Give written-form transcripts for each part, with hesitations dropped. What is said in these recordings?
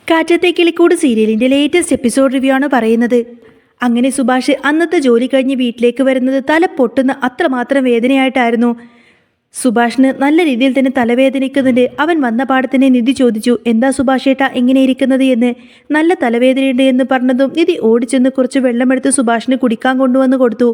കാറ്റത്തെ കിളിക്കൂട് സീരിയലിന്റെ latest episode review ആണ് പറയുന്നത്. അങ്ങനെ സുഭാഷ് അന്നത്തെ ജോലി കഴിഞ്ഞ് വീട്ടിലേക്ക് വരുന്നത് തല പൊട്ടുന്ന അത്രമാത്രം വേദനയായിട്ടായിരുന്നു. സുഭാഷിന് നല്ല രീതിയിൽ തന്നെ തലവേദനിക്കുന്നുണ്ട്. അവൻ വന്ന പാടത്തിനെ നിധി ചോദിച്ചു, എന്താ സുഭാഷേട്ടാ ഇങ്ങനെ ഇരിക്കുന്നത് എന്ന്. നല്ല തലവേദനയുണ്ട് എന്ന് പറഞ്ഞതും നിധി ഓടിച്ചെന്ന് കുറച്ച് വെള്ളമെടുത്ത് സുഭാഷിന് കുടിക്കാൻ കൊണ്ടുവന്ന് കൊടുത്തു.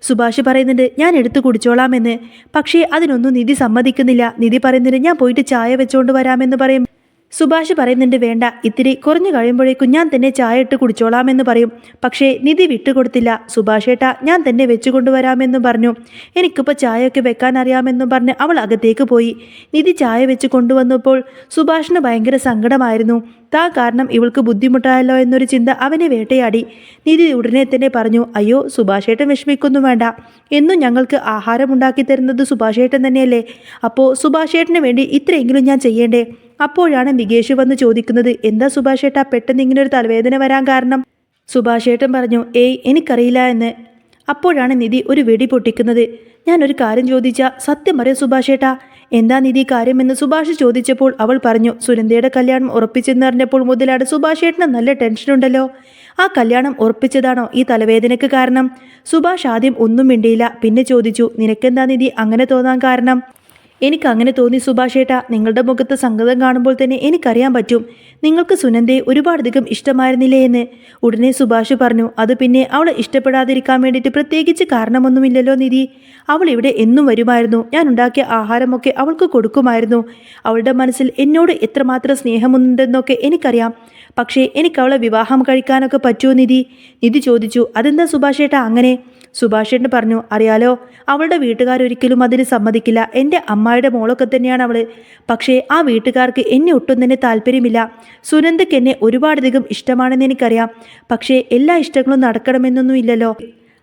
സുഭാഷ് പറയുന്നുണ്ട്, ഞാൻ എടുത്ത് കുടിച്ചോളാമെന്ന്. പക്ഷേ അതിനൊന്നും നിധി സമ്മതിക്കുന്നില്ല. നിധി പറയുന്നുണ്ട്, ഞാൻ പോയിട്ട് ചായ വെച്ചോണ്ട് വരാമെന്ന് പറയും. സുഭാഷ് പറയുന്നുണ്ട്, വേണ്ട, ഇത്തിരി കുറഞ്ഞു കഴിയുമ്പോഴേക്കും ഞാൻ തന്നെ ചായ ഇട്ട് കുടിച്ചോളാമെന്ന് പറയും. പക്ഷേ നിധി വിട്ടുകൊടുത്തില്ല. സുഭാഷേട്ടാ, ഞാൻ തന്നെ വെച്ചു കൊണ്ടുവരാമെന്ന് പറഞ്ഞു. എനിക്കിപ്പോൾ ചായയൊക്കെ വെക്കാൻ അറിയാമെന്നും പറഞ്ഞ് അവൾ അകത്തേക്ക് പോയി. നിധി ചായ വെച്ച് കൊണ്ടുവന്നപ്പോൾ സുഭാഷിന് ഭയങ്കര സങ്കടമായിരുന്നു. താൻ കാരണം ഇവൾക്ക് ബുദ്ധിമുട്ടായല്ലോ എന്നൊരു ചിന്ത അവനെ വേട്ടയാടി. നിധി ഉടനെ തന്നെ പറഞ്ഞു, അയ്യോ സുഭാഷേട്ടൻ വിഷമിക്കൊന്നും വേണ്ട. എന്നും ഞങ്ങൾക്ക് ആഹാരം ഉണ്ടാക്കി തരുന്നത് സുഭാഷേട്ടൻ തന്നെയല്ലേ. അപ്പോൾ സുഭാഷേട്ടന് വേണ്ടി ഇത്രയെങ്കിലും ഞാൻ ചെയ്യേണ്ടേ. അപ്പോഴാണ് മികേഷ് വന്ന് ചോദിക്കുന്നത്, എന്താ സുഭാഷേട്ടാ പെട്ടെന്ന് ഇങ്ങനെ ഒരു തലവേദന വരാൻ കാരണം. സുഭാഷേട്ടൻ പറഞ്ഞു, ഏയ് എനിക്കറിയില്ല എന്ന്. അപ്പോഴാണ് നിധി ഒരു വെടി പൊട്ടിക്കുന്നത്. ഞാനൊരു കാര്യം ചോദിച്ചാൽ സത്യം പറയും സുഭാഷേട്ടാ. എന്താ നിധി കാര്യമെന്ന് സുഭാഷ് ചോദിച്ചപ്പോൾ അവൾ പറഞ്ഞു, സുനന്ദയുടെ കല്യാണം ഉറപ്പിച്ചെന്നറിഞ്ഞപ്പോൾ മുതലാണ് സുഭാഷേട്ടന് നല്ല ടെൻഷനുണ്ടല്ലോ. ആ കല്യാണം ഉറപ്പിച്ചതാണോ ഈ തലവേദനയ്ക്ക് കാരണം? സുഭാഷ് ആദ്യം ഒന്നും മിണ്ടിയില്ല. പിന്നെ ചോദിച്ചു, നിനക്കെന്താ നിധി അങ്ങനെ തോന്നാൻ കാരണം? എനിക്ക് അങ്ങനെ തോന്നി സുഭാഷേട്ടാ. നിങ്ങളുടെ മുഖത്ത് സങ്കടം കാണുമ്പോൾ തന്നെ എനിക്കറിയാൻ പറ്റും നിങ്ങൾക്ക് സുനന്ദയെ ഒരുപാടധികം ഇഷ്ടമായിരുന്നില്ലേ എന്ന്. ഉടനെ സുഭാഷ് പറഞ്ഞു, അത് പിന്നെ അവളെ ഇഷ്ടപ്പെടാതിരിക്കാൻ വേണ്ടിയിട്ട് പ്രത്യേകിച്ച് കാരണമൊന്നുമില്ലല്ലോ നിധി. അവൾ ഇവിടെ എന്നും വരുമായിരുന്നു. ഞാൻ ഉണ്ടാക്കിയ ആഹാരമൊക്കെ അവൾക്ക് കൊടുക്കുമായിരുന്നു. അവളുടെ മനസ്സിൽ എന്നോട് എത്രമാത്രം സ്നേഹമുണ്ടെന്നൊക്കെ എനിക്കറിയാം. പക്ഷേ എനിക്ക് അവളെ വിവാഹം കഴിക്കാനൊക്കെ പറ്റുമോ നിധി? നിധി ചോദിച്ചു, അതെന്താ സുഭാഷേട്ടാ അങ്ങനെ? സുഭാഷേട്ടൻ പറഞ്ഞു, അറിയാലോ, അവളുടെ വീട്ടുകാരൊരിക്കലും അതിന് സമ്മതിക്കില്ല. എൻ്റെ അമ്മായിയുടെ മോളൊക്കെ തന്നെയാണ് അവൾ. പക്ഷേ ആ വീട്ടുകാർക്ക് എന്നെ ഒട്ടും തന്നെ താല്പര്യമില്ല. സുനന്ദയ്ക്ക് എന്നെ ഒരുപാടധികം ഇഷ്ടമാണെന്ന് എനിക്കറിയാം. പക്ഷേ എല്ലാ ഇഷ്ടങ്ങളും നടക്കണമെന്നൊന്നും ഇല്ലല്ലോ.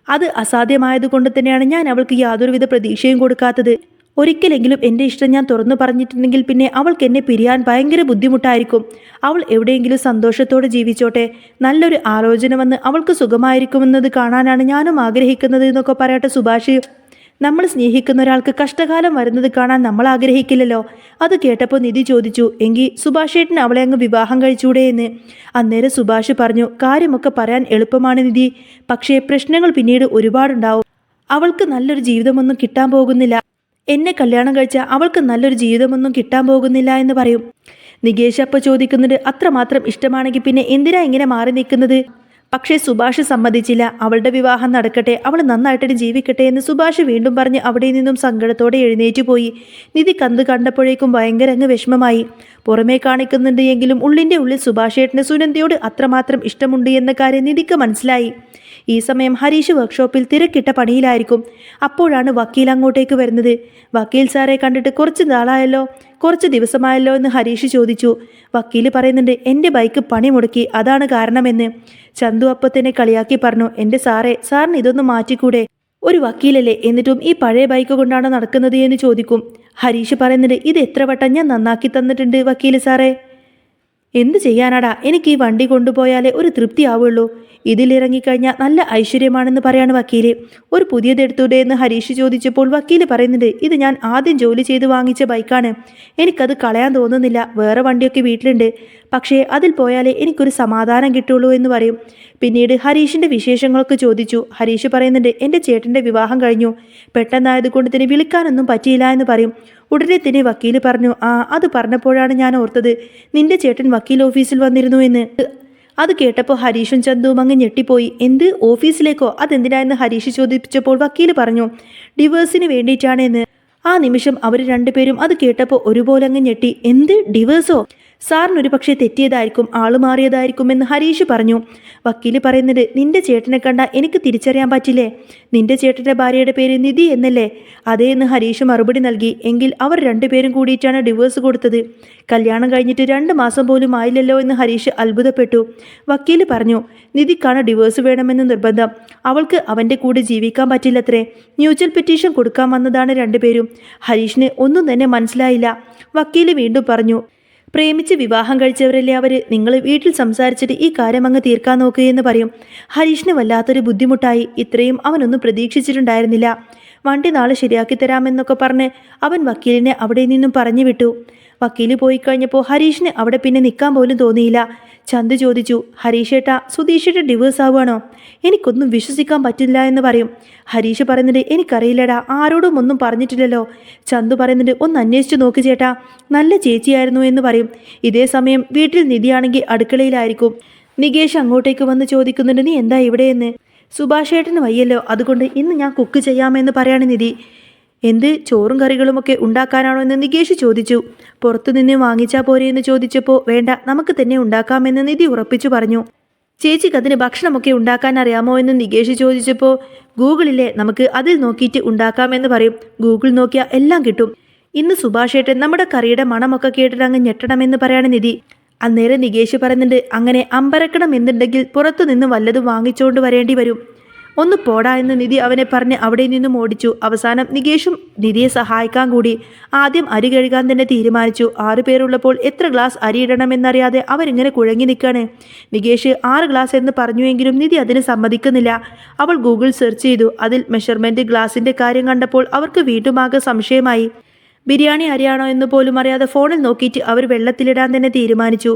അത് അസാധ്യമായതുകൊണ്ട് തന്നെയാണ് ഞാൻ അവൾക്ക് യാതൊരുവിധ പ്രതീക്ഷയും കൊടുക്കാത്തത്. ഒരിക്കലെങ്കിലും എൻ്റെ ഇഷ്ടം ഞാൻ തുറന്നു പറഞ്ഞിട്ടുണ്ടെങ്കിൽ പിന്നെ അവൾക്ക് എന്നെ പിരിയാൻ ഭയങ്കര ബുദ്ധിമുട്ടായിരിക്കും. അവൾ എവിടെയെങ്കിലും സന്തോഷത്തോടെ ജീവിച്ചോട്ടെ. നല്ലൊരു ആലോചന വന്ന് അവൾക്ക് സുഖമായിരിക്കുമെന്നത് കാണാനാണ് ഞാനും ആഗ്രഹിക്കുന്നത് എന്നൊക്കെ പറയട്ടെ സുഭാഷ്. നമ്മൾ സ്നേഹിക്കുന്ന ഒരാൾക്ക് കഷ്ടകാലം വരുന്നത് കാണാൻ നമ്മൾ ആഗ്രഹിക്കില്ലല്ലോ. അത് കേട്ടപ്പോൾ നിധി ചോദിച്ചു, എങ്കിൽ സുഭാഷേട്ടന് അവളെ അങ്ങ് വിവാഹം കഴിച്ചൂടെ എന്ന്. അന്നേരം സുഭാഷ് പറഞ്ഞു, കാര്യമൊക്കെ പറയാൻ എളുപ്പമാണ് നിധി. പക്ഷേ പ്രശ്നങ്ങൾ പിന്നീട് ഒരുപാടുണ്ടാവും. അവൾക്ക് നല്ലൊരു ജീവിതമൊന്നും കിട്ടാൻ പോകുന്നില്ല. എന്നെ കല്യാണം കഴിച്ചാൽ അവൾക്ക് നല്ലൊരു ജീവിതമൊന്നും കിട്ടാൻ പോകുന്നില്ല എന്ന് പറയും. നികേഷ് അപ്പോൾ ചോദിക്കുന്നത്, അത്രമാത്രം ഇഷ്ടമാണെങ്കിൽ പിന്നെ എന്തിനാ ഇങ്ങനെ മാറി നിൽക്കുന്നത്? പക്ഷേ സുഭാഷ് സമ്മതിച്ചില്ല. അവളുടെ വിവാഹം നടക്കട്ടെ, അവൾ നന്നായിട്ടൊരു ജീവിക്കട്ടെ എന്ന് സുഭാഷ് വീണ്ടും പറഞ്ഞ് അവിടെ നിന്നും സങ്കടത്തോടെ എഴുന്നേറ്റ് പോയി. നിധി കണ്ടപ്പോഴേക്കും ഭയങ്കര അങ്ങ് വിഷമമായി. പുറമേ കാണിക്കുന്നുണ്ട് എങ്കിലും ഉള്ളിൻ്റെ ഉള്ളിൽ സുഭാഷേട്ടന് സുനന്ദയോട് അത്രമാത്രം ഇഷ്ടമുണ്ട് എന്ന കാര്യം നിധിക്ക് മനസ്സിലായി. ഈ സമയം ഹരീഷ് വർക്ക്ഷോപ്പിൽ തിരക്കിട്ട പണിയിലായിരിക്കും. അപ്പോഴാണ് വക്കീൽ അങ്ങോട്ടേക്ക് വരുന്നത്. വക്കീൽ സാറെ കണ്ടിട്ട് കുറച്ച് ദിവസമായല്ലോ എന്ന് ഹരീഷ് ചോദിച്ചു. വക്കീൽ പറയുന്നുണ്ട്, എൻ്റെ ബൈക്ക് പണി മുടക്കി, അതാണ് കാരണമെന്ന്. ചന്തു അപ്പോൾ തന്നെ കളിയാക്കി പറഞ്ഞു, എൻ്റെ സാറിന് ഇതൊന്ന് മാറ്റിക്കൂടെ? ഒരു വക്കീലല്ലേ, എന്നിട്ടും ഈ പഴയ ബൈക്ക് കൊണ്ടാണ് നടക്കുന്നത് എന്ന് ചോദിക്കും. ഹരീഷ് പറയുന്നുണ്ട്, ഇത് എത്ര വട്ടം ഞാൻ നന്നാക്കി തന്നിട്ടുണ്ട് വക്കീൽ സാറേ. എന്ത് ചെയ്യാനാടാ, എനിക്ക് ഈ വണ്ടി കൊണ്ടുപോയാലേ ഒരു തൃപ്തി ആവുള്ളൂ. ഇതിലിറങ്ങിക്കഴിഞ്ഞാൽ നല്ല ഐശ്വര്യമാണെന്ന് പറയാണ് വക്കീല്. ഒരു പുതിയതെടുത്തൂടെ എന്ന് ഹരീഷ് ചോദിച്ചപ്പോൾ വക്കീല് പറയുന്നുണ്ട്, ഇത് ഞാൻ ആദ്യം ജോലി ചെയ്ത് വാങ്ങിച്ച ബൈക്കാണ്. എനിക്കത് കളയാൻ തോന്നുന്നില്ല. വേറെ വണ്ടിയൊക്കെ വീട്ടിലുണ്ട്. പക്ഷേ അതിൽ പോയാലേ എനിക്കൊരു സമാധാനം കിട്ടുള്ളൂ എന്ന് പറയും. പിന്നീട് ഹരീഷിൻ്റെ വിശേഷങ്ങളൊക്കെ ചോദിച്ചു. ഹരീഷ് പറയുന്നുണ്ട്, എൻ്റെ ചേട്ടൻ്റെ വിവാഹം കഴിഞ്ഞു. പെട്ടെന്നായതുകൊണ്ട് തന്നെ വിളിക്കാനൊന്നും പറ്റിയില്ല എന്ന് പറയും. ഉടനെ തന്നെ വക്കീല് പറഞ്ഞു, അത് പറഞ്ഞപ്പോഴാണ് ഞാൻ ഓർത്തത്, നിന്റെ ചേട്ടൻ വക്കീൽ ഓഫീസിൽ വന്നിരുന്നു എന്ന്. അത് കേട്ടപ്പോൾ ഹരീഷും ചന്തുവും അങ്ങ് ഞെട്ടിപ്പോയി. എന്ത്, ഓഫീസിലേക്കോ? അതെന്തിനായെന്ന് ഹരീഷ് ചോദിച്ചപ്പോൾ വക്കീല് പറഞ്ഞു, ഡിവേഴ്സിന് വേണ്ടിയിട്ടാണ് എന്ന്. ആ നിമിഷം അവർ രണ്ടുപേരും അത് കേട്ടപ്പോൾ ഒരുപോലെ അങ്ങ് ഞെട്ടി. എന്ത്, ഡിവേഴ്സോ? സാറിനൊരു പക്ഷേ തെറ്റിയതായിരിക്കും, ആള് മാറിയതായിരിക്കും എന്ന് ഹരീഷ് പറഞ്ഞു. വക്കീല് പറയുന്നത്, നിന്റെ ചേട്ടനെ കണ്ടാൽ എനിക്ക് തിരിച്ചറിയാൻ പറ്റില്ലേ? നിന്റെ ചേട്ടൻ്റെ ഭാര്യയുടെ പേര് നിധി എന്നല്ലേ? അതേ എന്ന് ഹരീഷ് മറുപടി നൽകി. എങ്കിൽ അവർ രണ്ടുപേരും കൂടിയിട്ടാണ് ഡിവോഴ്സ് കൊടുത്തത്. കല്യാണം കഴിഞ്ഞിട്ട് 2 മാസം പോലും ആയില്ലല്ലോ എന്ന് ഹരീഷ് അത്ഭുതപ്പെട്ടു. വക്കീല് പറഞ്ഞു, നിധിക്കാണ് ഡിവോഴ്സ് വേണമെന്ന് നിർബന്ധം. അവൾക്ക് അവൻ്റെ കൂടെ ജീവിക്കാൻ പറ്റില്ലത്രേ. മ്യൂച്വൽ പെറ്റീഷൻ കൊടുക്കാൻ വന്നതാണ് രണ്ടുപേരും. ഹരീഷിന് ഒന്നും തന്നെ മനസ്സിലായില്ല. വക്കീല് വീണ്ടും പറഞ്ഞു, പ്രേമിച്ച് വിവാഹം കഴിച്ചവരല്ലേ അവർ. നിങ്ങൾ വീട്ടിൽ സംസാരിച്ചിട്ട് ഈ കാര്യം അങ്ങ് തീർക്കാൻ നോക്കുകയെന്ന് പറയും. ഹരീഷിന് വല്ലാത്തൊരു ബുദ്ധിമുട്ടായി. ഇത്രയും അവനൊന്നും പ്രതീക്ഷിച്ചിട്ടുണ്ടായിരുന്നില്ല. വണ്ടി നാളെ ശരിയാക്കി തരാമെന്നൊക്കെ പറഞ്ഞ് അവൻ വക്കീലിനെ അവിടെ നിന്നും പറഞ്ഞു വിട്ടു. വക്കീല് പോയി കഴിഞ്ഞപ്പോൾ ഹരീഷിന് അവിടെ പിന്നെ നിൽക്കാൻ പോലും തോന്നിയില്ല. ചന്തു ചോദിച്ചു, ഹരീഷേട്ടാ, സുധീഷേട്ട ഡിവേഴ്സ് ആവുകയാണോ? എനിക്കൊന്നും വിശ്വസിക്കാൻ പറ്റില്ല എന്ന് പറയും. ഹരീഷ് പറയുന്നുണ്ട്, എനിക്കറിയില്ലടാ, ആരോടും ഒന്നും പറഞ്ഞിട്ടില്ലല്ലോ. ചന്തു പറയുന്നുണ്ട്, ഒന്ന് അന്വേഷിച്ച് നോക്ക് ചേട്ടാ, നല്ല ചേച്ചിയായിരുന്നു എന്ന് പറയും. ഇതേ സമയം വീട്ടിൽ നിധിയാണെങ്കിൽ അടുക്കളയിലായിരിക്കും. നികേഷ് അങ്ങോട്ടേക്ക് വന്ന് ചോദിക്കുന്നുണ്ട്, നീ എന്താ ഇവിടെയെന്ന്. സുഭാഷേട്ടന് വയ്യല്ലോ, അതുകൊണ്ട് ഇന്ന് ഞാൻ കുക്ക് ചെയ്യാമെന്ന് പറയാണ് നിധി. എന്ത്, ചോറും കറികളുമൊക്കെ ഉണ്ടാക്കാനാണോ എന്ന് നികേഷ് ചോദിച്ചു. പുറത്തുനിന്ന് വാങ്ങിച്ചാൽ പോരെ എന്ന് ചോദിച്ചപ്പോൾ വേണ്ട, നമുക്ക് തന്നെ ഉണ്ടാക്കാമെന്ന് നിധി ഉറപ്പിച്ചു പറഞ്ഞു. ചേച്ചിക്ക് അതിന് ഭക്ഷണമൊക്കെ ഉണ്ടാക്കാൻ അറിയാമോ എന്ന് നികേഷ് ചോദിച്ചപ്പോൾ ഗൂഗിളിലെ നമുക്ക് അതിൽ നോക്കിയിട്ട് ഉണ്ടാക്കാമെന്ന് പറയും. ഗൂഗിൾ നോക്കിയാൽ എല്ലാം കിട്ടും. ഇന്ന് സുഭാഷേട്ടൻ നമ്മുടെ കറിയുടെ മണമൊക്കെ കേട്ടിട്ട് അങ്ങ് ഞെട്ടണമെന്ന് പറയാണ് നിധി. അന്നേരം നികേഷ് പറയുന്നുണ്ട്, അങ്ങനെ അമ്പരക്കണം എന്നുണ്ടെങ്കിൽ പുറത്തുനിന്ന് വല്ലതും വാങ്ങിച്ചുകൊണ്ട് വരേണ്ടി വരും. ഒന്ന് പോടാ എന്ന് നിധി അവനെ പറഞ്ഞ് അവിടെ നിന്നും ഓടിച്ചു. അവസാനം നികേഷും നിധിയെ സഹായിക്കാൻ കൂടി. ആദ്യം അരി കഴുകാൻ തന്നെ തീരുമാനിച്ചു. 6 പേരുള്ളപ്പോൾ എത്ര ഗ്ലാസ് അരി ഇടണമെന്നറിയാതെ അവരിങ്ങനെ കുഴങ്ങി നിൽക്കാണ്. നികേഷ് 6 ഗ്ലാസ് എന്ന് പറഞ്ഞുവെങ്കിലും നിധി അതിന് സമ്മതിക്കുന്നില്ല. അവൾ ഗൂഗിൾ സെർച്ച് ചെയ്തു. അതിൽ മെഷർമെൻറ്റ് ഗ്ലാസിൻ്റെ കാര്യം കണ്ടപ്പോൾ അവർക്ക് വീണ്ടുമാകെ സംശയമായി. ബിരിയാണി അരിയാണോ എന്ന് പോലും അറിയാതെ ഫോണിൽ നോക്കിയിട്ട് അവർ വെള്ളത്തിലിടാൻ തന്നെ തീരുമാനിച്ചു.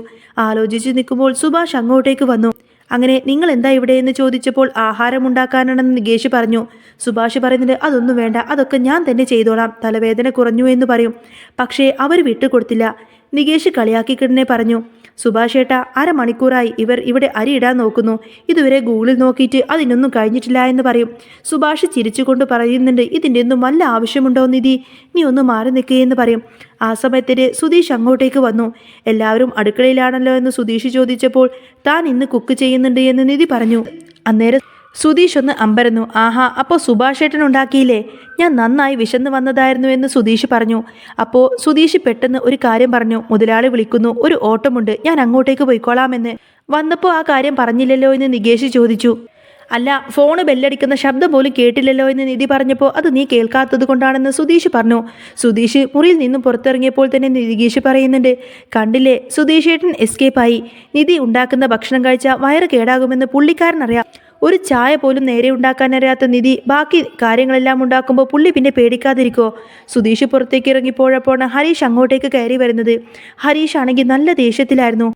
ആലോചിച്ച് നിൽക്കുമ്പോൾ സുഭാഷ് അങ്ങോട്ടേക്ക് വന്നു. അങ്ങനെ നിങ്ങൾ എന്താ ഇവിടെ എന്ന് ചോദിച്ചപ്പോൾ ആഹാരം ഉണ്ടാക്കാനാണെന്ന് നികേഷ് പറഞ്ഞു. സുഭാഷ് പറയുന്നത്, അതൊന്നും വേണ്ട, അതൊക്കെ ഞാൻ തന്നെ ചെയ്തോളാം, തലവേദന കുറഞ്ഞു എന്ന് പറയും. പക്ഷേ അവർ വിട്ടുകൊടുത്തില്ല. നികേഷ് കളിയാക്കിക്കിടനെ പറഞ്ഞു, സുഭാഷ് ഏട്ടാ, 1/2 മണിക്കൂറായി ഇവർ ഇവിടെ അരി ഇടാൻ നോക്കുന്നു, ഇതുവരെ ഗൂഗിളിൽ നോക്കിയിട്ട് അതിനൊന്നും കഴിഞ്ഞിട്ടില്ല എന്ന് പറയും. സുഭാഷ് ചിരിച്ചുകൊണ്ട് പറയുന്നുണ്ട്, ഇതിൻ്റെ ഒന്നും വല്ല ആവശ്യമുണ്ടോ നിധി, നീ ഒന്ന് മാറി നിൽക്കുകയെന്ന് പറയും. ആ സമയത്തിന് സുധീഷ് അങ്ങോട്ടേക്ക് വന്നു. എല്ലാവരും അടുക്കളയിലാണല്ലോ എന്ന് സുധീഷ് ചോദിച്ചപ്പോൾ താൻ ഇന്ന് കുക്ക് ചെയ്യുന്നുണ്ട് എന്ന് നിധി പറഞ്ഞു. അന്നേരം സുധീഷ് ഒന്ന് അമ്പരന്നു. ആഹാ, അപ്പോൾ സുഭാഷേട്ടൻ ഉണ്ടാക്കിയില്ലേ? ഞാൻ നന്നായി വിശന്ന് വന്നതായിരുന്നു എന്ന് സുധീഷ് പറഞ്ഞു. അപ്പോൾ സുധീഷ് പെട്ടെന്ന് ഒരു കാര്യം പറഞ്ഞു, മുതലാളി വിളിക്കുന്നു, ഒരു ഓട്ടമുണ്ട്, ഞാൻ അങ്ങോട്ടേക്ക് പോയിക്കോളാമെന്ന്. വന്നപ്പോൾ ആ കാര്യം പറഞ്ഞില്ലല്ലോ എന്ന് നികേഷ് ചോദിച്ചു. അല്ല, ഫോണ് ബെല്ലടിക്കുന്ന ശബ്ദം പോലും കേട്ടില്ലല്ലോ എന്ന് നിധി പറഞ്ഞപ്പോൾ അത് നീ കേൾക്കാത്തത് കൊണ്ടാണെന്ന് സുധീഷ് പറഞ്ഞു. സുധീഷ് മുറിയിൽ നിന്നും പുറത്തിറങ്ങിയപ്പോൾ തന്നെ നികേഷ് പറയുന്നുണ്ട്, കണ്ടില്ലേ, സുധീഷേട്ടൻ എസ്കേപ്പായി. നിധി ഉണ്ടാക്കുന്ന ഭക്ഷണം കഴിച്ചാൽ വയറ് കേടാകുമെന്ന് പുള്ളിക്കാരനറിയാം. ഒരു ചായ പോലും നേരെ ഉണ്ടാക്കാനറിയാത്ത നിധി ബാക്കി കാര്യങ്ങളെല്ലാം ഉണ്ടാക്കുമ്പോൾ പുള്ളി പിന്നെ പേടിക്കാതിരിക്കോ? സുധീഷ് പുറത്തേക്ക് ഇറങ്ങിപ്പോഴപ്പോഴാണ് ഹരീഷ് അങ്ങോട്ടേക്ക് കയറി വരുന്നത്. ഹരീഷ് ആണെങ്കിൽ നല്ല ദേഷ്യത്തിലായിരുന്നു.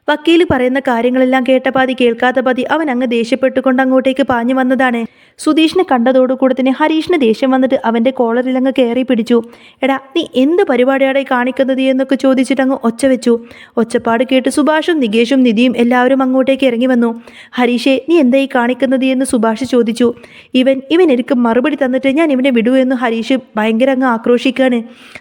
വക്കീൽ പറയുന്ന കാര്യങ്ങളെല്ലാം കേട്ട പാതി കേൾക്കാത്ത പാതി അവൻ അങ്ങ് ദേഷ്യപ്പെട്ടുകൊണ്ട് അങ്ങോട്ടേക്ക് പാഞ്ഞു വന്നതാണ്. സുധീഷിനെ കണ്ടതോടുകൂടെ തന്നെ ഹരീഷിന് ദേഷ്യം വന്നിട്ട് അവൻ്റെ കോളറിൽ അങ്ങ് കയറി പിടിച്ചു. എടാ, നീ എന്ത് പരിപാടിയാണ് കാണിക്കുന്നത് എന്നൊക്കെ ചോദിച്ചിട്ട് അങ്ങ് ഒച്ച വെച്ചു. ഒച്ചപ്പാട് കേട്ട് സുഭാഷും നികേഷും നിധിയും എല്ലാവരും അങ്ങോട്ടേക്ക് ഇറങ്ങി വന്നു. ഹരീഷേ, നീ എന്തായി കാണിക്കുന്നത് എന്ന് സുഭാഷ് ചോദിച്ചു. ഇവൻ എനിക്ക് മറുപടി തന്നിട്ട് ഞാൻ ഇവനെ വിടൂ എന്ന് ഹരീഷ് ഭയങ്കര അങ്ങ് ആക്രോശിക്കുകയാണ്.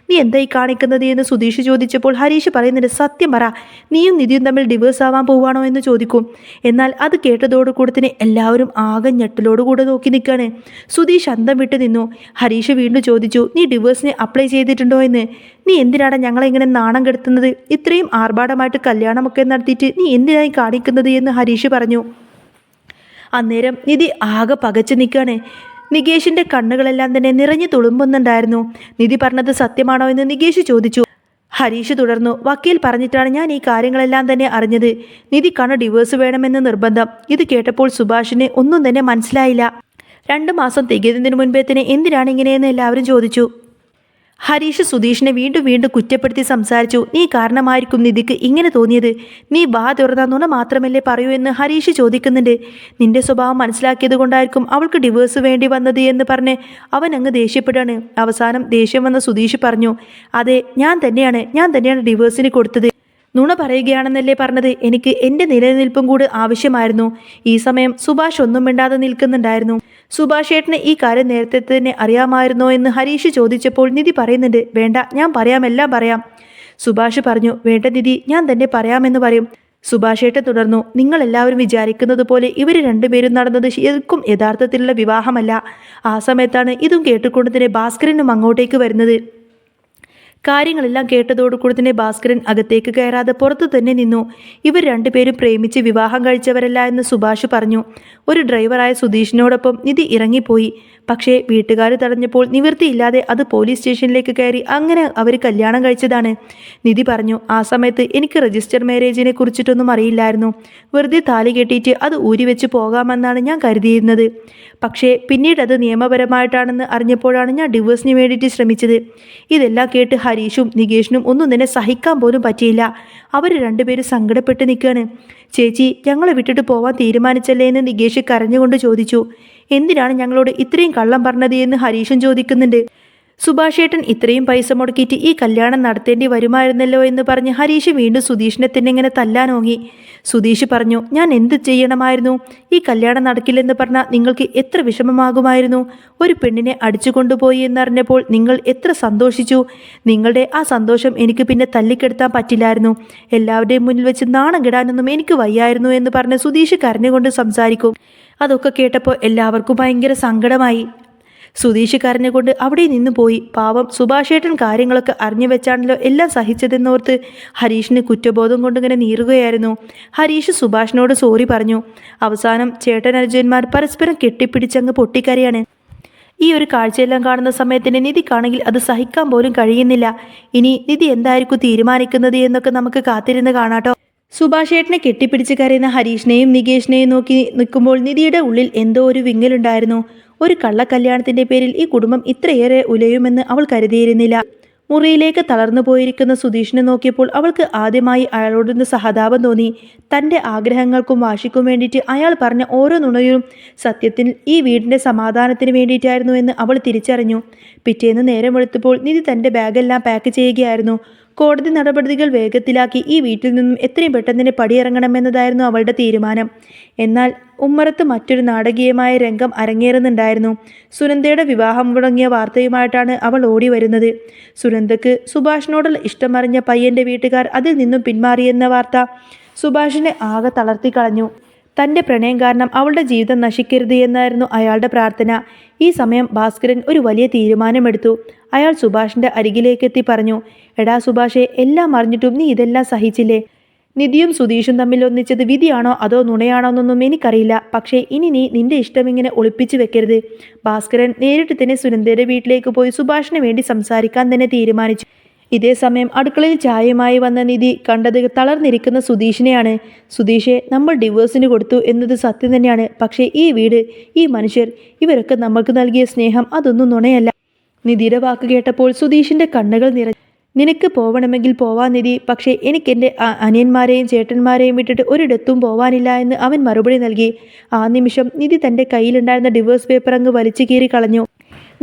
നീ എന്തായി കാണിക്കുന്നത് എന്ന് സുധീഷ് ചോദിച്ചപ്പോൾ ഹരീഷ് പറയുന്നുണ്ട്, സത്യം പറ, നീയും നിധിയും തമ്മിൽ ഡിവേഴ്സ് ആവാൻ പോവാണോ എന്ന് ചോദിക്കും. എന്നാൽ അത് കേട്ടതോടുകൂടെ തന്നെ എല്ലാവരും ആകെ ഞെട്ടലോടുകൂടെ നോക്കി നിൽക്കുകയാണ്. സുധീഷ് അന്തം വിട്ട് നിന്നു. ഹരീഷ് വീണ്ടും ചോദിച്ചു, നീ ഡിവേഴ്സിന് അപ്ലൈ ചെയ്തിട്ടുണ്ടോ എന്ന്? നീ എന്തിനാണ് ഞങ്ങളെ ഇങ്ങനെ നാണം കെടുത്തുന്നത്? ഇത്രയും ആർഭാടമായിട്ട് കല്യാണമൊക്കെ നടത്തിയിട്ട് നീ എന്തിനായി കാണിക്കുന്നത് എന്ന് ഹരീഷ് പറഞ്ഞു. അന്നേരം നിധി ആകെ പകച്ചു നിൽക്കുകയാണ്. നികേഷിൻ്റെ കണ്ണുകളെല്ലാം തന്നെ നിറഞ്ഞു തുളുമ്പുന്നുണ്ടായിരുന്നു. നിധി പറഞ്ഞത് സത്യമാണോ എന്ന് നികേഷ് ചോദിച്ചു. ഹരീഷ് തുടർന്നു, വക്കീൽ പറഞ്ഞിട്ടാണ് ഞാൻ ഈ കാര്യങ്ങളെല്ലാം തന്നെ അറിഞ്ഞത്. നിധിക്കാണ് ഡിവോഴ്സ് വേണമെന്ന് നിർബന്ധം. ഇത് കേട്ടപ്പോൾ സുഭാഷിന് ഒന്നും തന്നെ മനസ്സിലായില്ല. 2 മാസം തികയുന്നതിന് മുൻപേ തന്നെ എന്തിനാണ് ഇങ്ങനെയെന്ന് എല്ലാവരും ചോദിച്ചു. ഹരീഷ് സുധീഷിനെ വീണ്ടും കുറ്റപ്പെടുത്തി സംസാരിച്ചു. നീ കാരണമായിരിക്കും നിധിക്ക് ഇങ്ങനെ തോന്നിയത്. നീ വാ തുറന്ന നുണ മാത്രമല്ലേ പറയൂ എന്ന് ഹരീഷ് ചോദിക്കുന്നുണ്ട്. നിന്റെ സ്വഭാവം മനസ്സിലാക്കിയത് കൊണ്ടായിരിക്കും അവൾക്ക് ഡിവോഴ്സ് വേണ്ടി വന്നത് എന്ന് പറഞ്ഞ് അവൻ അങ്ങ് ദേഷ്യപ്പെടാണ്. അവസാനം ദേഷ്യം വന്ന സുധീഷ് പറഞ്ഞു, അതെ, ഞാൻ തന്നെയാണ് ഡിവോഴ്സിന് കൊടുത്തത്. നുണ പറയുകയാണെന്നല്ലേ പറഞ്ഞത്? എനിക്ക് എൻ്റെ നിലനിൽപ്പും കൂടി ആവശ്യമായിരുന്നു. ഈ സമയം സുഭാഷ് ഒന്നും മിണ്ടാതെ നിൽക്കുന്നുണ്ടായിരുന്നു. സുഭാഷ് ഏട്ടന് ഈ കാര്യം നേരത്തെ തന്നെ അറിയാമായിരുന്നോ എന്ന് ഹരീഷ് ചോദിച്ചപ്പോൾ നിധി പറയുന്നുണ്ട്, വേണ്ട, ഞാൻ പറയാം, എല്ലാം പറയാം. സുഭാഷ് പറഞ്ഞു, വേണ്ട നിധി, ഞാൻ തന്നെ പറയാമെന്ന് പറയും. സുഭാഷ് ഏട്ടൻ തുടർന്നു, നിങ്ങളെല്ലാവരും വിചാരിക്കുന്നത് പോലെ ഇവർ രണ്ടുപേരും നടന്നത് ശരിക്കും യഥാർത്ഥത്തിലുള്ള വിവാഹമല്ല. ആ സമയത്താണ് ഇതും കേട്ടുകൊണ്ട് തന്നെ ഭാസ്കരനും അങ്ങോട്ടേക്ക് വരുന്നത്. കാര്യങ്ങളെല്ലാം കേട്ടതോടുകൂടി തന്നെ ഭാസ്കരൻ അകത്തേക്ക് കയറാതെ പുറത്തു തന്നെ നിന്നു. ഇവർ രണ്ടുപേരും പ്രേമിച്ച് വിവാഹം കഴിച്ചവരല്ല എന്ന് സുഭാഷ് പറഞ്ഞു. ഒരു ഡ്രൈവറായ സുധീഷിനോടൊപ്പം നിധി ഇറങ്ങിപ്പോയി. പക്ഷേ വീട്ടുകാർ തടഞ്ഞപ്പോൾ നിവൃത്തിയില്ലാതെ അത് പോലീസ് സ്റ്റേഷനിലേക്ക് കയറി അങ്ങനെ അവർ കല്യാണം കഴിച്ചതാണ്. നിധി പറഞ്ഞു, ആ സമയത്ത് എനിക്ക് രജിസ്റ്റർ മാരേജിനെ കുറിച്ചിട്ടൊന്നും അറിയില്ലായിരുന്നു. വെറുതെ താലി കെട്ടിയിട്ട് അത് ഊരിവെച്ച് പോകാമെന്നാണ് ഞാൻ കരുതിയിരുന്നത്. പക്ഷേ പിന്നീട് അത് നിയമപരമായിട്ടാണെന്ന് അറിഞ്ഞപ്പോഴാണ് ഞാൻ ഡിവോഴ്സിന് വേണ്ടിയിട്ട് ശ്രമിച്ചത്. ഇതെല്ലാം കേട്ട് ഹരീഷും നികേഷിനും ഒന്നും തന്നെ സഹിക്കാൻ പോലും പറ്റിയില്ല. അവർ രണ്ടുപേരും സങ്കടപ്പെട്ട് നിൽക്കുകയാണ്. ചേച്ചി, ഞങ്ങളെ വിട്ടിട്ട് പോവാൻ തീരുമാനിച്ചല്ലേ എന്ന് നികേഷ് കരഞ്ഞുകൊണ്ട് ചോദിച്ചു. എന്തിനാണ് ഞങ്ങളോട് ഇത്രയും കള്ളം പറഞ്ഞത് എന്ന് ഹരീഷും ചോദിക്കുന്നുണ്ട്. സുഭാഷേട്ടൻ ഇത്രയും പൈസ മുടക്കിയിട്ട് ഈ കല്യാണം നടത്തേണ്ടി വരുമായിരുന്നല്ലോ എന്ന് പറഞ്ഞ് ഹരീഷ് വീണ്ടും സുധീഷിനെ തന്നെ ഇങ്ങനെ തല്ലാനോങ്ങി. സുധീഷ് പറഞ്ഞു, ഞാൻ എന്ത് ചെയ്യണമായിരുന്നു? ഈ കല്യാണം നടക്കില്ലെന്ന് പറഞ്ഞാൽ നിങ്ങൾക്ക് എത്ര വിഷമമാകുമായിരുന്നു. ഒരു പെണ്ണിനെ അടിച്ചു കൊണ്ടുപോയി എന്നറിഞ്ഞപ്പോൾ നിങ്ങൾ എത്ര സന്തോഷിച്ചു. നിങ്ങളുടെ ആ സന്തോഷം എനിക്ക് പിന്നെ തല്ലിക്കെടുത്താൻ പറ്റില്ലായിരുന്നു. എല്ലാവരുടെയും മുന്നിൽ വെച്ച് നാണം കെടാനൊന്നും എനിക്ക് വയ്യായിരുന്നു എന്ന് പറഞ്ഞ് സുധീഷ് കരഞ്ഞുകൊണ്ട് സംസാരിക്കും. അതൊക്കെ കേട്ടപ്പോൾ എല്ലാവർക്കും ഭയങ്കര സങ്കടമായി. സുധീഷ് കരഞ്ഞുകൊണ്ട് അവിടെ നിന്ന് പോയി. പാവം സുഭാഷേട്ടൻ കാര്യങ്ങളൊക്കെ അറിഞ്ഞു വെച്ചാണല്ലോ എല്ലാം സഹിച്ചതെന്നോർത്ത് ഹരീഷിന് കുറ്റബോധം കൊണ്ടിങ്ങനെ നീറുകയായിരുന്നു. ഹരീഷ് സുഭാഷിനോട് സോറി പറഞ്ഞു. അവസാനം ചേട്ടൻ അനുജന്മാർ പരസ്പരം കെട്ടിപ്പിടിച്ചങ്ങ് പൊട്ടിക്കരയാണ്. ഈ ഒരു കാഴ്ചയെല്ലാം കാണുന്ന സമയത്തിന് നിധിക്കാണെങ്കിൽ അത് സഹിക്കാൻ പോലും കഴിയുന്നില്ല. ഇനി നിധി എന്തായിരിക്കും തീരുമാനിക്കുന്നത് എന്നൊക്കെ നമുക്ക് കാത്തിരുന്ന് കാണാട്ടോ. സുഭാഷേട്ടനെ കെട്ടിപ്പിടിച്ച് കരയുന്ന ഹരീഷിനെയും നികേഷിനെയും നോക്കി നിൽക്കുമ്പോൾ നിധിയുടെ ഉള്ളിൽ എന്തോ ഒരു വിങ്ങലുണ്ടായിരുന്നു. ഒരു കള്ളക്കല്യാണത്തിൻ്റെ പേരിൽ ഈ കുടുംബം ഇത്രയേറെ ഉലയുമെന്ന് അവൾ കരുതിയിരുന്നില്ല. മുറിയിലേക്ക് തളർന്നു പോയിരിക്കുന്ന സുധീഷിനെ നോക്കിയപ്പോൾ അവൾക്ക് ആദ്യമായി അയാളോടൊന്ന് സഹതാപം തോന്നി. തൻ്റെ ആഗ്രഹങ്ങൾക്കും വാശിക്കും വേണ്ടിയിട്ട് അയാൾ പറഞ്ഞ ഓരോ നുണയും സത്യത്തിൽ ഈ വീടിൻ്റെ സമാധാനത്തിന് വേണ്ടിയിട്ടായിരുന്നു എന്ന് അവൾ തിരിച്ചറിഞ്ഞു. പിറ്റേന്ന് നേരം വെളുത്തപ്പോൾ നിധി തൻ്റെ ബാഗെല്ലാം പാക്ക് ചെയ്യുകയായിരുന്നു. കോടതി നടപടികൾ വേഗത്തിലാക്കി ഈ വീട്ടിൽ നിന്നും എത്രയും പെട്ടെന്ന് തന്നെ പടിയിറങ്ങണമെന്നതായിരുന്നു അവളുടെ തീരുമാനം. എന്നാൽ ഉമ്മറത്ത് മറ്റൊരു നാടകീയമായ രംഗം അരങ്ങേറുന്നുണ്ടായിരുന്നു. സുനന്ദയുടെ വിവാഹം മുടങ്ങിയ വാർത്തയുമായിട്ടാണ് അവൾ ഓടി വരുന്നത്. സുനന്ദക്ക് സുഭാഷിനോടുള്ള ഇഷ്ടമറിഞ്ഞ പയ്യൻ്റെ വീട്ടുകാർ അതിൽ നിന്നും പിന്മാറിയെന്ന വാർത്ത സുഭാഷിനെ ആകെ തളർത്തിക്കളഞ്ഞു. തൻ്റെ പ്രണയം കാരണം അവളുടെ ജീവിതം നശിക്കരുത് എന്നായിരുന്നു അയാളുടെ പ്രാർത്ഥന. ഈ സമയം ഭാസ്കരൻ ഒരു വലിയ തീരുമാനമെടുത്തു. അയാൾ സുഭാഷിൻ്റെ അരികിലേക്കെത്തി പറഞ്ഞു, എടാ സുഭാഷെ, എല്ലാം അറിഞ്ഞിട്ടും നീ ഇതെല്ലാം സഹിച്ചില്ലേ? നിധിയും സുധീഷും തമ്മിൽ ഒന്നിച്ചത് വിധിയാണോ അതോ നുണയാണോ എന്നൊന്നും എനിക്കറിയില്ല. പക്ഷേ ഇനി നീ നിന്റെ ഇഷ്ടം ഇങ്ങനെ ഒളിപ്പിച്ചു വെക്കരുത്. ഭാസ്കരൻ നേരിട്ട് തന്നെ സുനന്ദയുടെ വീട്ടിലേക്ക് പോയി സുഭാഷിന് വേണ്ടി സംസാരിക്കാൻ തന്നെ തീരുമാനിച്ചു. ഇതേ സമയം അടുക്കളയിൽ ചായയുമായി വന്ന നിധി കണ്ടത് തളർന്നിരിക്കുന്ന സുധീഷിനെയാണ്. സുധീഷെ, നമ്മൾ ഡിവോഴ്സിന് കൊടുത്തു എന്നത് സത്യം തന്നെയാണ്. പക്ഷേ ഈ വീട്, ഈ മനുഷ്യർ, ഇവരൊക്കെ നമുക്ക് നൽകിയ സ്നേഹം അതൊന്നും നുണയല്ല. നിധിയുടെ വാക്ക് കേട്ടപ്പോൾ സുധീഷിൻ്റെ കണ്ണുകൾ നിറഞ്ഞു. നിനക്ക് പോവണമെങ്കിൽ പോവാൻ നിധി, പക്ഷേ എനിക്കെൻ്റെ അനിയന്മാരെയും ചേട്ടന്മാരെയും വിട്ടിട്ട് ഒരിടത്തും പോവാനില്ല എന്ന് അവൻ മറുപടി നൽകി. ആ നിമിഷം നിധി തൻ്റെ കയ്യിലുണ്ടായിരുന്ന ഡിവോഴ്സ് പേപ്പർ അങ്ങ് വലിച്ചു കീറി കളഞ്ഞു.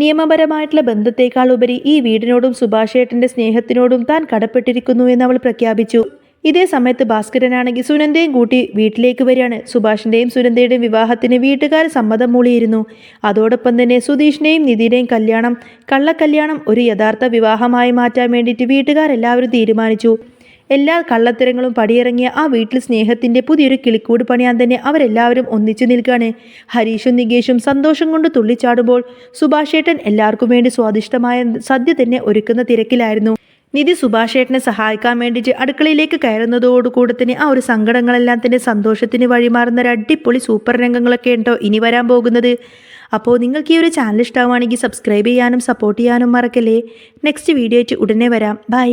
നിയമപരമായിട്ടുള്ള ബന്ധത്തേക്കാൾ ഉപരി ഈ വീടിനോടും സുഭാഷേട്ടൻ്റെ സ്നേഹത്തിനോടും താൻ കടപ്പെട്ടിരിക്കുന്നു എന്ന് അവൾ പ്രഖ്യാപിച്ചു. ഇതേ സമയത്ത് ഭാസ്കരനാണെങ്കിൽ സുനന്ദയും കൂട്ടി വീട്ടിലേക്ക് വരികയാണ്. സുഭാഷിൻ്റെയും സുനന്ദയുടെയും വിവാഹത്തിന് വീട്ടുകാർ സമ്മതം മൂളിയിരുന്നു. അതോടൊപ്പം തന്നെ സുധീഷിൻ്റെയും നിധിയുടെയും കല്യാണം കള്ളക്കല്യാണം ഒരു യഥാർത്ഥ വിവാഹമായി മാറ്റാൻ വേണ്ടിയിട്ട് വീട്ടുകാരെല്ലാവരും തീരുമാനിച്ചു. എല്ലാ കള്ളത്തരങ്ങളും പടിയിറങ്ങിയ ആ വീട്ടിൽ സ്നേഹത്തിൻ്റെ പുതിയൊരു കിളിക്കൂട് പണിയാൻ തന്നെ അവരെല്ലാവരും ഒന്നിച്ചു നിൽക്കുകയാണ്. ഹരീഷും നികേഷും സന്തോഷം കൊണ്ട് തുള്ളിച്ചാടുമ്പോൾ സുഭാഷേട്ടൻ എല്ലാവർക്കും വേണ്ടി സ്വാദിഷ്ടമായ സദ്യ തന്നെ ഒരുക്കുന്ന തിരക്കിലായിരുന്നു. നിധി സുഭാഷേട്ടനെ സഹായിക്കാൻ വേണ്ടിയിട്ട് അടുക്കളയിലേക്ക് കയറുന്നതോടുകൂടെ തന്നെ ആ ഒരു സങ്കടങ്ങളെല്ലാം തന്നെ സന്തോഷത്തിന് വഴിമാറുന്ന ഒരു അടിപൊളി സൂപ്പർ രംഗങ്ങളൊക്കെ ഉണ്ടോ ഇനി വരാൻ പോകുന്നത്. അപ്പോൾ നിങ്ങൾക്ക് ഈ ഒരു ചാനൽ ഇഷ്ടമാണെങ്കിൽ സബ്സ്ക്രൈബ് ചെയ്യാനും സപ്പോർട്ട് ചെയ്യാനും മറക്കല്ലേ. നെക്സ്റ്റ് വീഡിയോ ആയിട്ട് ഉടനെ വരാം. ബൈ.